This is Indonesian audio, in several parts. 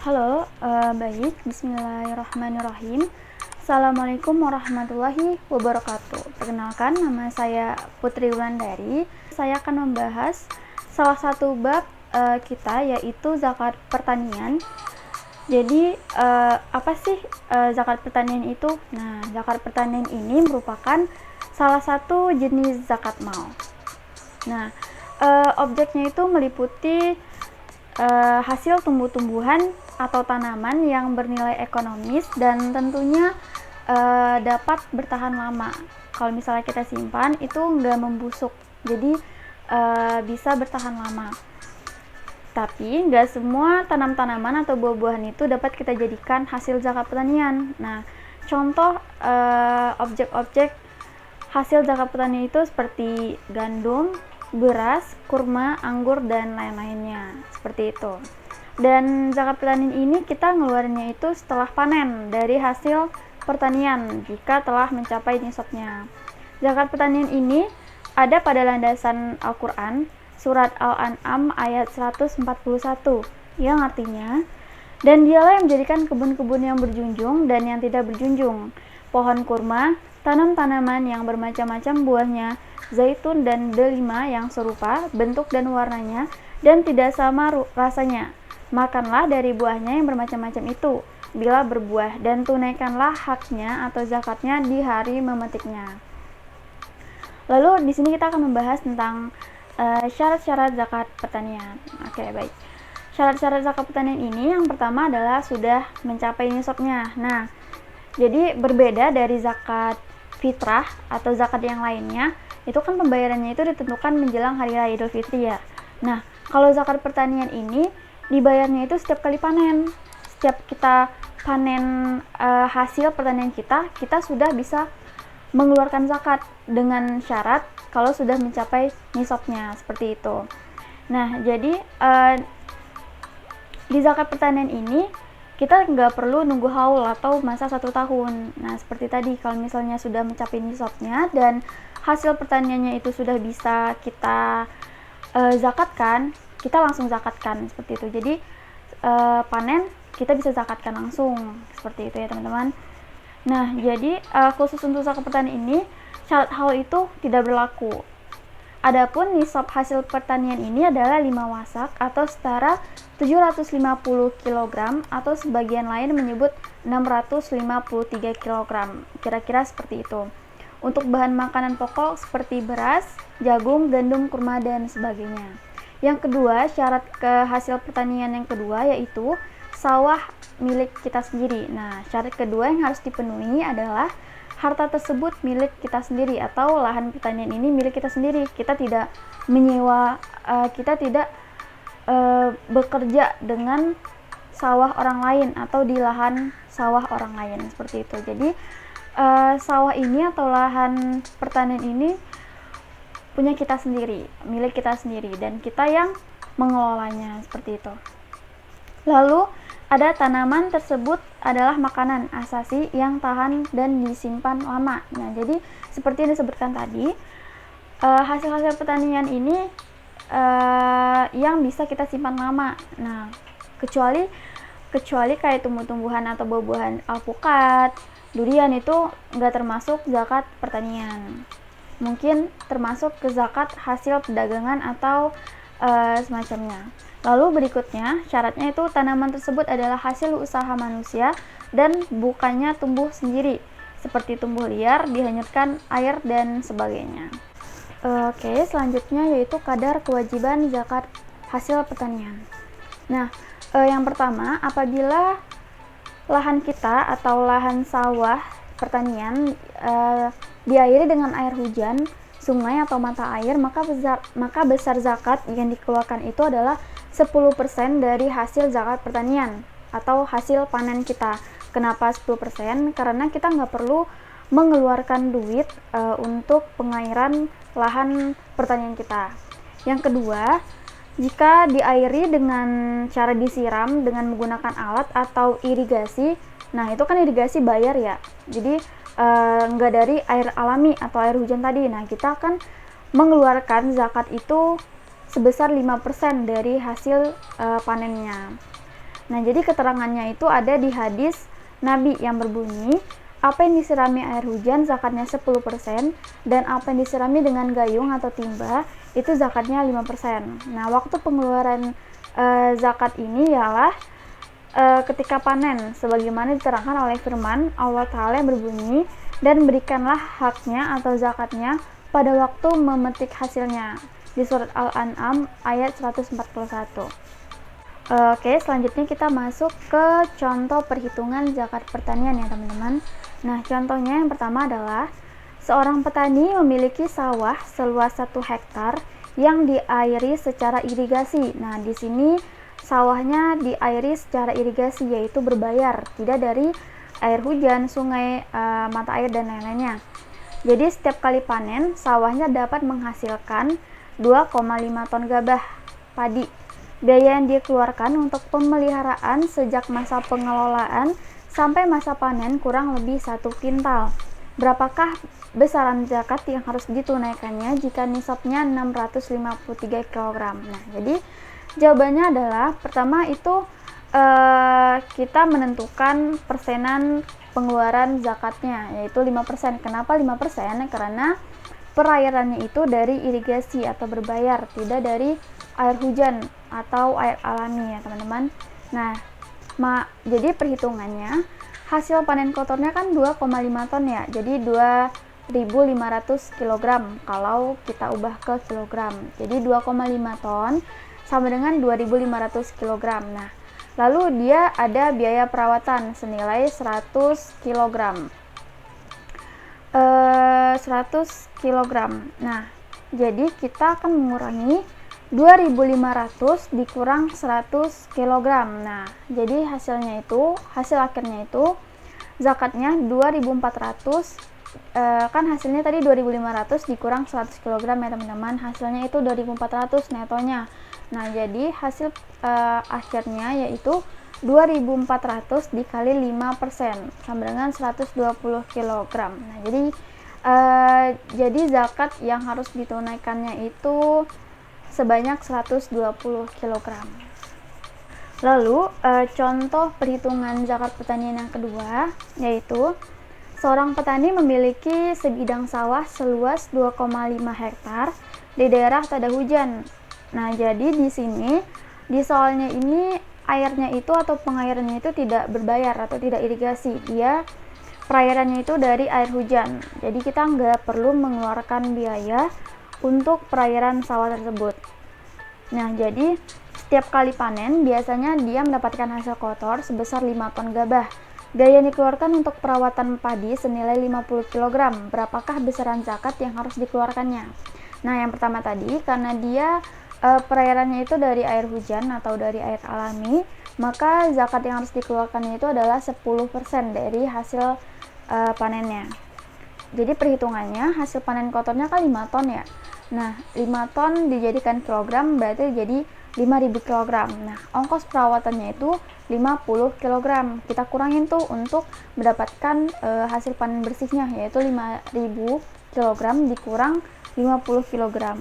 Halo, baik. Bismillahirrahmanirrahim. Assalamualaikum warahmatullahi wabarakatuh. Perkenalkan, nama saya Putri Wulandari. Saya akan membahas salah satu bab kita, yaitu zakat pertanian. Jadi, apa sih zakat pertanian itu? Nah, zakat pertanian ini merupakan salah satu jenis zakat mal. Nah, objeknya itu meliputi hasil tumbuh-tumbuhan atau tanaman yang bernilai ekonomis dan tentunya dapat bertahan lama. Kalau misalnya kita simpan itu nggak membusuk, jadi bisa bertahan lama. Tapi nggak semua tanam-tanaman atau buah-buahan itu dapat kita jadikan hasil zakat pertanian. Nah, contoh objek-objek hasil zakat pertanian itu seperti gandum, beras, kurma, anggur, dan lain-lainnya. Seperti itu. Dan zakat pertanian ini kita ngeluarinnya itu setelah panen dari hasil pertanian jika telah mencapai nisabnya. Zakat pertanian ini ada pada landasan Al-Quran, surat Al-An'am ayat 141, yang artinya, dan dialah yang menjadikan kebun-kebun yang berjunjung dan yang tidak berjunjung, pohon kurma, tanam-tanaman yang bermacam-macam buahnya, zaitun dan delima yang serupa bentuk dan warnanya dan tidak sama rasanya. Makanlah dari buahnya yang bermacam-macam itu bila berbuah, dan tunaikanlah haknya atau zakatnya di hari memetiknya. Lalu di sini kita akan membahas tentang syarat-syarat zakat pertanian. Oke, baik. Syarat-syarat zakat pertanian ini yang pertama adalah sudah mencapai nisabnya. Nah, jadi berbeda dari zakat fitrah atau zakat yang lainnya, itu kan pembayarannya itu ditentukan menjelang hari raya Idul Fitri ya. Nah, kalau zakat pertanian ini dibayarnya itu setiap kali panen. Setiap kita panen hasil pertanian kita sudah bisa mengeluarkan zakat dengan syarat kalau sudah mencapai nisabnya, seperti itu. Nah, jadi di zakat pertanian ini kita nggak perlu nunggu haul atau masa 1 tahun. Nah, seperti tadi, kalau misalnya sudah mencapai nisabnya dan hasil pertaniannya itu sudah bisa kita zakatkan, kita langsung zakatkan, seperti itu. Jadi panen kita bisa zakatkan langsung, seperti itu ya teman-teman. Nah, jadi khusus untuk zakat pertanian ini syarat haul itu tidak berlaku. Adapun nisab hasil pertanian ini adalah 5 wasak atau setara 750 kg atau sebagian lain menyebut 653 kg. Kira-kira seperti itu. Untuk bahan makanan pokok seperti beras, jagung, gandum, kurma, dan sebagainya. Yang kedua, syarat ke hasil pertanian yang kedua yaitu sawah milik kita sendiri. Nah, syarat kedua yang harus dipenuhi adalah harta tersebut milik kita sendiri atau lahan pertanian ini milik kita sendiri. Kita tidak menyewa, kita tidak bekerja dengan sawah orang lain atau di lahan sawah orang lain, seperti itu. Jadi sawah ini atau lahan pertanian ini punya kita sendiri, milik kita sendiri, dan kita yang mengelolanya, seperti itu. Lalu ada tanaman tersebut adalah makanan asasi yang tahan dan disimpan lama. Nah, jadi seperti yang disebutkan tadi, hasil-hasil pertanian ini yang bisa kita simpan lama. Nah, kecuali kayak tumbuh-tumbuhan atau buah-buahan alpukat, durian itu nggak termasuk zakat pertanian. Mungkin termasuk ke zakat hasil perdagangan atau semacamnya. Lalu berikutnya, syaratnya itu tanaman tersebut adalah hasil usaha manusia dan bukannya tumbuh sendiri, seperti tumbuh liar, dihanyutkan air, dan sebagainya. Oke, selanjutnya yaitu kadar kewajiban zakat hasil pertanian. Nah, yang pertama, apabila lahan kita atau lahan sawah pertanian diairi dengan air hujan, sungai atau mata air, maka besar zakat yang dikeluarkan itu adalah 10% dari hasil zakat pertanian atau hasil panen kita. Kenapa 10%? Karena kita nggak perlu mengeluarkan duit untuk pengairan lahan pertanian kita. Yang kedua, jika diairi dengan cara disiram dengan menggunakan alat atau irigasi, nah itu kan irigasi bayar ya, jadi nggak dari air alami atau air hujan tadi. Nah, kita akan mengeluarkan zakat itu sebesar 5% dari hasil panennya. Nah, jadi keterangannya itu ada di hadis Nabi yang berbunyi, apa yang disirami air hujan zakatnya 10%, dan apa yang disirami dengan gayung atau timba itu zakatnya 5%. Nah, waktu pengeluaran zakat ini ialah ketika panen, sebagaimana diterangkan oleh firman Allah Ta'ala yang berbunyi, dan berikanlah haknya atau zakatnya pada waktu memetik hasilnya, di surat Al-An'am ayat 141. Oke, selanjutnya kita masuk ke contoh perhitungan zakat pertanian ya teman-teman. Nah, contohnya yang pertama adalah seorang petani memiliki sawah seluas 1 hektar yang diairi secara irigasi. Nah, di sini sawahnya diairi secara irigasi, yaitu berbayar, tidak dari air hujan, sungai, mata air, dan lain-lainnya. Jadi setiap kali panen, sawahnya dapat menghasilkan 2,5 ton gabah padi. Biaya yang dikeluarkan untuk pemeliharaan sejak masa pengelolaan sampai masa panen kurang lebih 1 kintal. Berapakah besaran zakat yang harus ditunaikannya jika nisabnya 653 kg? Nah, jadi jawabannya adalah pertama itu kita menentukan persenan pengeluaran zakatnya, yaitu 5%. Kenapa 5%? Karena perairannya itu dari irigasi atau berbayar, tidak dari air hujan atau air alami ya teman-teman. Nah, jadi perhitungannya hasil panen kotornya kan 2,5 ton ya, jadi 2.500 kg kalau kita ubah ke kilogram. Jadi 2,5 ton sama dengan 2.500 kg. Nah, lalu dia ada biaya perawatan senilai 100 kg. 100 kg. Nah, jadi kita akan mengurangi 2.500 dikurang 100 kg. Nah, jadi hasil akhirnya itu zakatnya 2.400, kan hasilnya tadi 2.500 dikurang 100 kg ya teman-teman, hasilnya itu 2.400 netonya. Nah, jadi hasil akhirnya yaitu 2.400 dikali 5% sama dengan 120 kg. Nah, jadi zakat yang harus ditunaikannya itu sebanyak 120 kg. Lalu contoh perhitungan zakat pertanian yang kedua, yaitu seorang petani memiliki sebidang sawah seluas 2,5 hektar di daerah tak ada hujan. Nah, jadi di sini di soalnya ini airnya itu atau pengairannya itu tidak berbayar atau tidak irigasi, dia perairannya itu dari air hujan. Jadi kita nggak perlu mengeluarkan biaya untuk perairan sawah tersebut. Nah, jadi setiap kali panen biasanya dia mendapatkan hasil kotor sebesar 5 ton gabah. Biaya yang dikeluarkan untuk perawatan padi senilai 50 kg. Berapakah besaran zakat yang harus dikeluarkannya? Nah, yang pertama tadi, karena dia perairannya itu dari air hujan atau dari air alami, maka zakat yang harus dikeluarkannya itu adalah 10% dari hasil panennya. Jadi perhitungannya hasil panen kotornya kan 5 ton ya. Nah, 5 ton dijadikan kilogram berarti jadi 5.000 kg. Nah, ongkos perawatannya itu 50 kg. Kita kurangin tuh untuk mendapatkan hasil panen bersihnya, yaitu 5.000 kg dikurang 50 kg.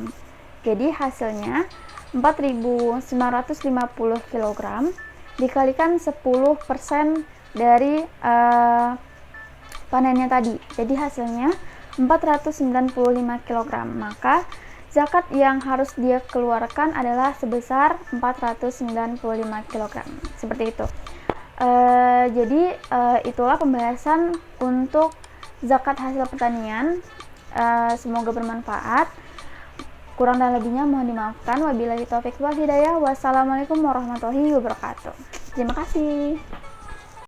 Jadi hasilnya 4.950 kg dikalikan 10% dari panennya tadi. Jadi hasilnya 495 kg. Maka zakat yang harus dia keluarkan adalah sebesar 495 kg. Seperti itu. Jadi itulah pembahasan untuk zakat hasil pertanian. Semoga bermanfaat. Kurang dan lebihnya mohon dimaafkan. Wabillahi taufiq wal hidayah. Wassalamualaikum warahmatullahi wabarakatuh. Terima kasih.